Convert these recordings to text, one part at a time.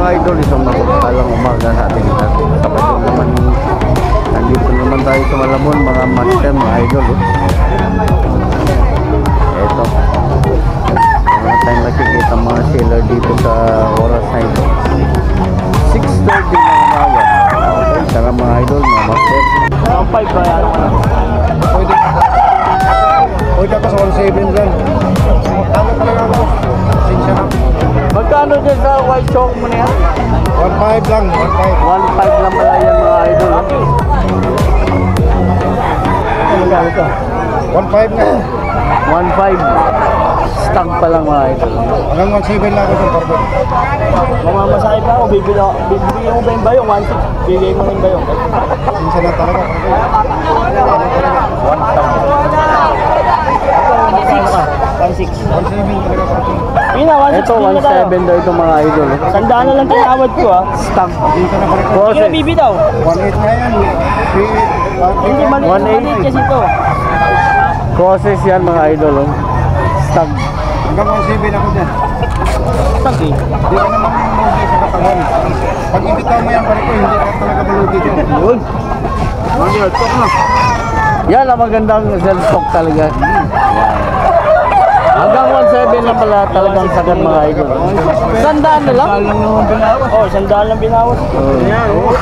idol, isang mapagpalang umaga sa ating natin. Kapag naman, nandito naman tayo sa Malabon, mga master, mga idol. Ito. Mga tayo nakikita mga seller dito sa oras na ito. 6:30 na umaga. Okay, tara mga idol, mga master. 1.5 ba yan? Pwede ka sa 1.7 dyan. Ano pa lang ako? Sinsya na. Magkano dyan sa white chalk mo na yan? 1.5 lang, 1.5. 1.5 lang pala yan mga idol. Ano nga ito? 1.5 na. 1.5. Stock pa lang mga idol. Hanggang 1.7 lang ako sa parbon. Mamamasakit pa ako, bibigyan mo ba yung bayong? 1.6, bibigyan mo yung bayong. Sinsya na talaga. 1.6. 1.7 talaga parbon. Ina, 1.6 Ito, din na tayo. 1.7 daw ito mga idol. Sandaan na lang tinawad ko ah. Stock. Dito na pala. Hindi na bibitaw. 1.8 na yan. Hindi maliit kasi ito. Process yan mga idol. Stock. Hanggang 1.7 ako dyan. Tag eh. Hindi ka naman malugi sa katawan. Pag ibitaw mo yan pare ko, hindi ka talaga malugi dyan. Yun. Yan ang magandang sell stock talaga. Hanggang 1.7 na pala talagang sagat mga idol. Sandaan na lang? Oh, sandaan lang binawas.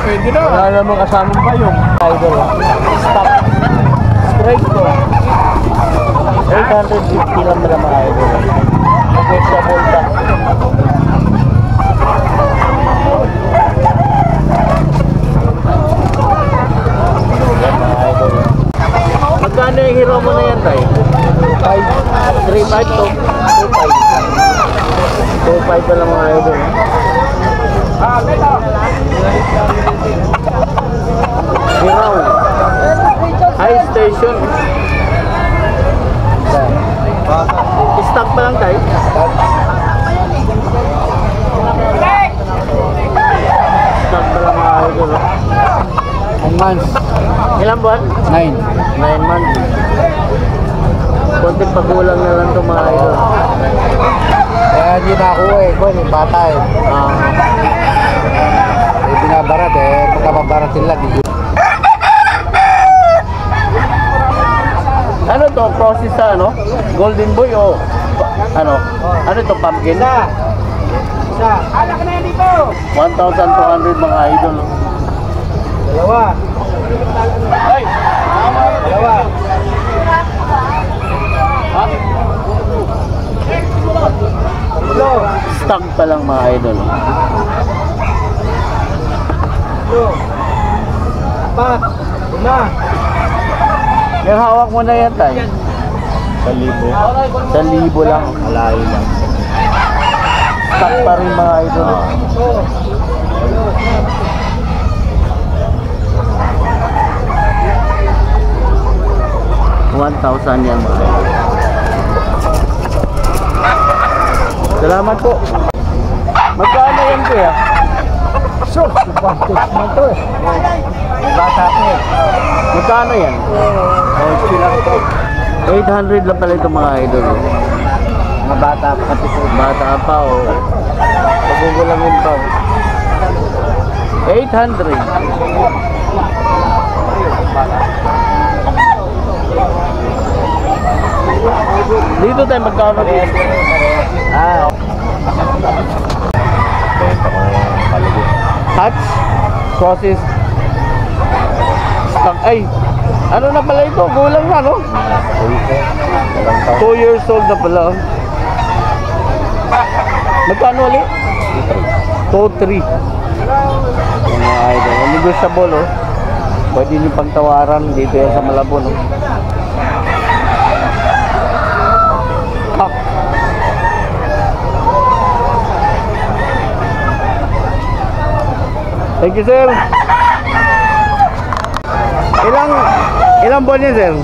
Pwede na. Wala mo kasamang pa yung Idol ah. Stop. straight ko. 850 lang pala mga idol. Negotiable pa. Magkano yung hero mo na yan tayo? 3.5 to 2.5. 2.5 pa lang mga idol. Hero. High station. Stock pa lang tayo. Stock pa lang mga idol. Ang months. Ilang buwan? 9. 9 months. Konting pagulang na lang ito mga idol. Kaya hindi na ako kung yung bata binabarat pagkababarat sila. Ano to? Process sa ano? Golden boy o ano? Ano to? Pumpkin? Isa. Alak na yan dito. 1,200 mga idol. Dalawa. Ay! Dalawa. Stock pa lang mga idol. Apat. Lima. Yung hawak mo na yan tayo. 1,000. 1,000 lang. Malayo lang. Stock pa rin mga idol. $1,000 yan mga idol. Salamat po. Magkano yan kuya? So, advantage naman to eh. Bata ko eh. Magkano yan? 800 lang pala ito mga idol. Mga bata pa kasi po. Bata pa o pagugulangin pa. 800. Dito tayo magkano dito? Hatch, sausage, stock. Ay, ano na pala ito? Gulang na, no? 2 years old na pala. Magkano ulit? 2-3. Mga idol, negotiable, oh. Pwede nyo pagtawaran dito yan sa Malabon, oh. Thank you, sir. Ilang buwan yan, sir?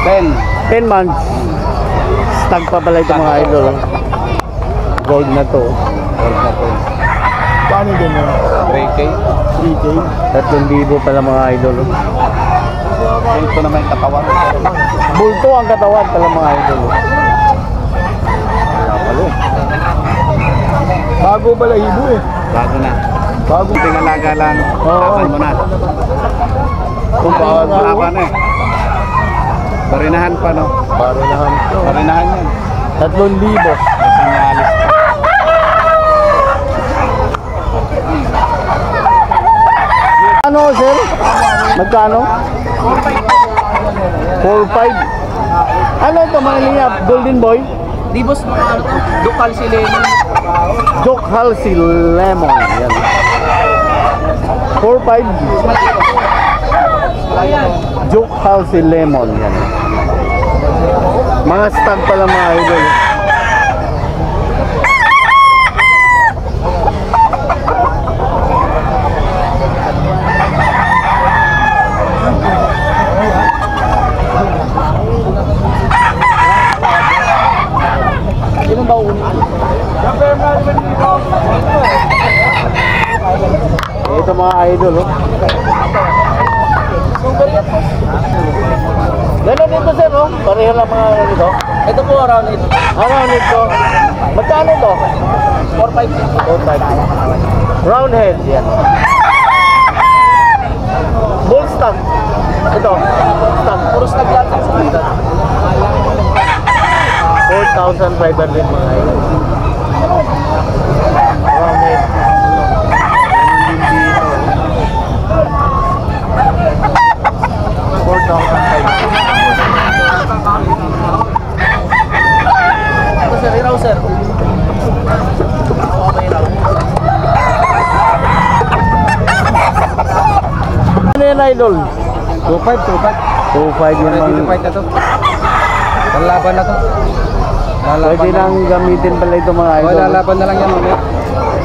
10 months. Stag pa pala ito mga idol. Gold na to. Paano din yun? 3K? 3,000 pala mga idol. Ito naman yung katawan. Bulto ang katawan pala mga idol. Wala pala. Bago balahibo eh. Bago na. Bago. Tingalaga lang. Oo. Laban mo na. Kung bago. Laban eh. Barinahan pa no? Barinahan. Barinahan yan. 3,000. May sinyalis pa. Ano, sir? Magkano? 4,500. Ano ito, Manila? Golden Boy? Di boss, ano to? Dukal si Lemon. Joke Halsey Lemon. Yan. 4,500. Joke Halsey Lemon. Yan. Mga stag pala mga idol. Sino ba uli? Ito mga idol, oh. Ganun dito, sir, oh. Pareho lang mga dito. Ito po, around it. Ano nito? Magkano ito? 4-5. 4,500. Round head, yan. Bull stag. Ito, stag. Puro stag lahat ang sumitan. 4,500 mga idol. Round head. 4,500. Ito sir, iraw sir. Okay, iraw. Ano yan, idol? 2.5, 2,500 yan Ready to mga. fight na to. Lalaban na to. Pwede nang gamitin pala ito mga idol. Lalaban na lang yan ulit.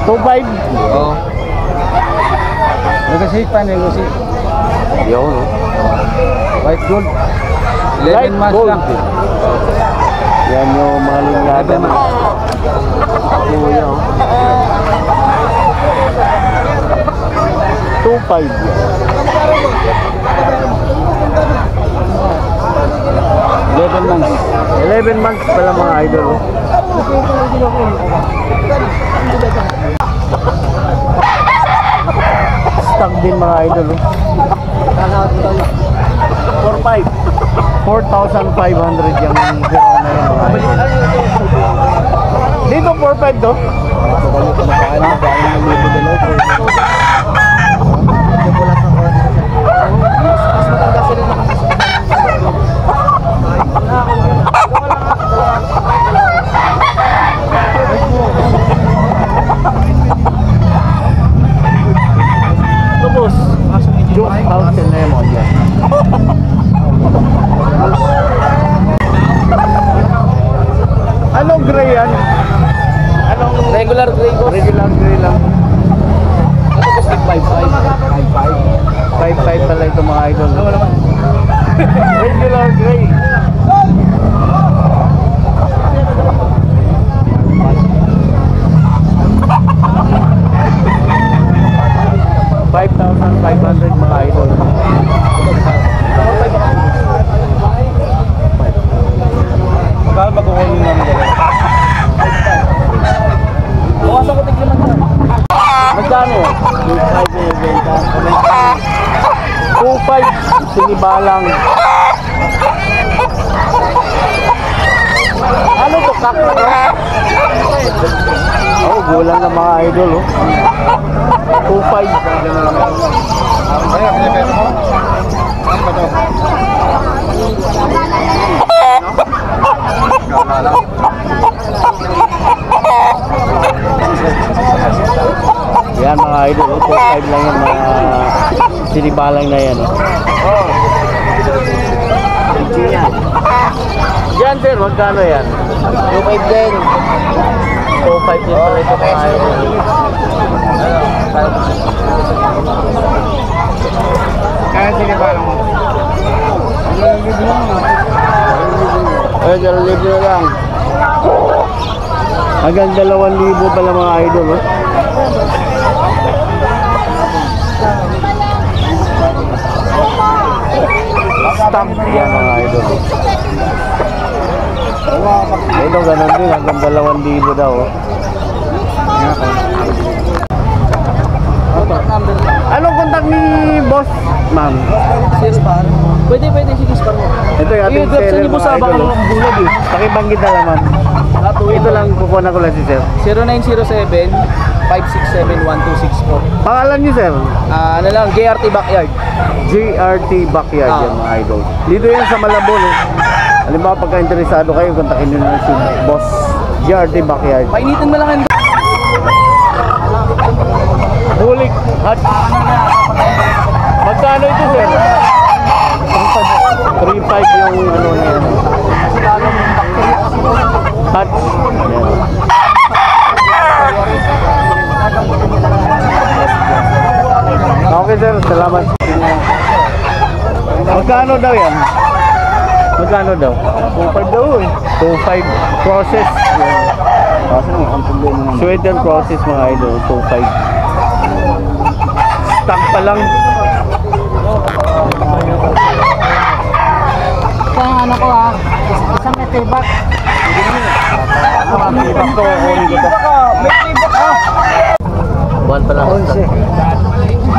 2,500. Oo. Negotiate pa, negotiate. Yun, oh. White gold. Light 11 months gold. lang. Yan yung mga linyada. 11 months. Kuya, oh. 2,500 yan. 11 months. 11 months pala mga idol, oh. Stock din mga idol, oh. 4,500. 4,500 yung zero na yan mga idol. Dito 4,500 to? Tapos, Joke House and Lemon yan. Anong gray yan? Anong Regular gray boss. regular gray lang? Ito boss, 5-5. 5,500 pala ito mga idol. Regular gray. $5,500 mga idol. Magkano magkukunin namin dalawa? Bukas ako tiglaman ko. Magkano yun? 2,500 sinibalang. Ano to? Kak na to? Oh, gulang na mga idol, oh. 2,500. Kaya, pinipero mo? Ano ba to? Yan mga idol, oh. 2,500 lang yan, mga sinibalang na yan, oh. Yan sir, magkano yan? 2-5 din. 2,500 din pala ito mga idol. Kaya sinibalang mo. Ay, 2,000 na lang. Hanggang 2,000 pala mga idol, oh. Stamp yan mga idol. Ito ganun din, hanggang 2,000 daw, oh. ma'am. Yes, par. Pwede, sige, spar mo. Ito yung ating I-grab sa seller inyo po mga sa idol. bakal ng bulag eh. Pakibanggit na lang ma'am. Ito lang kukuha ko lang si sir. 0907-567-1264. Pangalan niyo sir? Ano lang, JRT Backyard. JRT Backyard yan mga idol. Dito yan sa Malabon eh. Halimbawa pagka interesado kayo, kontakin nyo na si boss JRT Backyard. Painitin mo lang ang Bulik hat. Magkano ito sir? 3.5 yung ano niya. Hat. Ayan. Okay sir, salamat. Magkano daw yan? Magkano daw? 2.5 daw eh. 2.5 process. Sweater process mga idol, 2.5. Stock pa lang. Ano ko isang metibak. Tibak to, kunin ko to. may tibak ka. Buwan pa lang.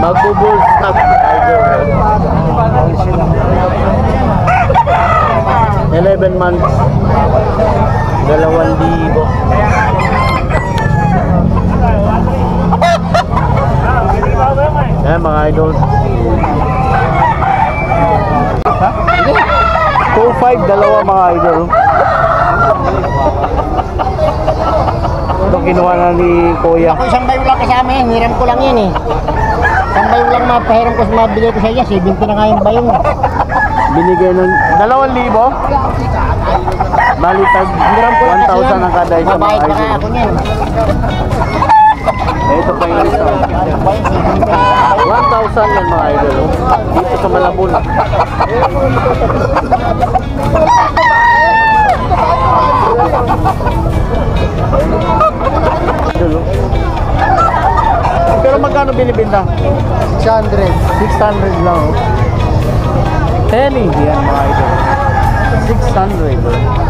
Magbubul stock idol. 11 months. 2,000. Ayan mga idol. 2.5 dalawa mga idol. Ito kinuha na ni Kuya. Ako isang bayo lang kasama yan, hiram ko lang yan eh. Isang bayo lang mapahiram ko sa mabili ko sa iya, 70 na nga yung bayo. Binigay ng 2,000. Balitag 1,000 ang kada isa mga Mabayad pa nga idol. ako niyan. Ito pa yung isa. 1,000 yan mga idol. Dito sa Malabon. Pero magkano binibinta? 600. 600 lang. Oh. Penny yan mga idol. 600.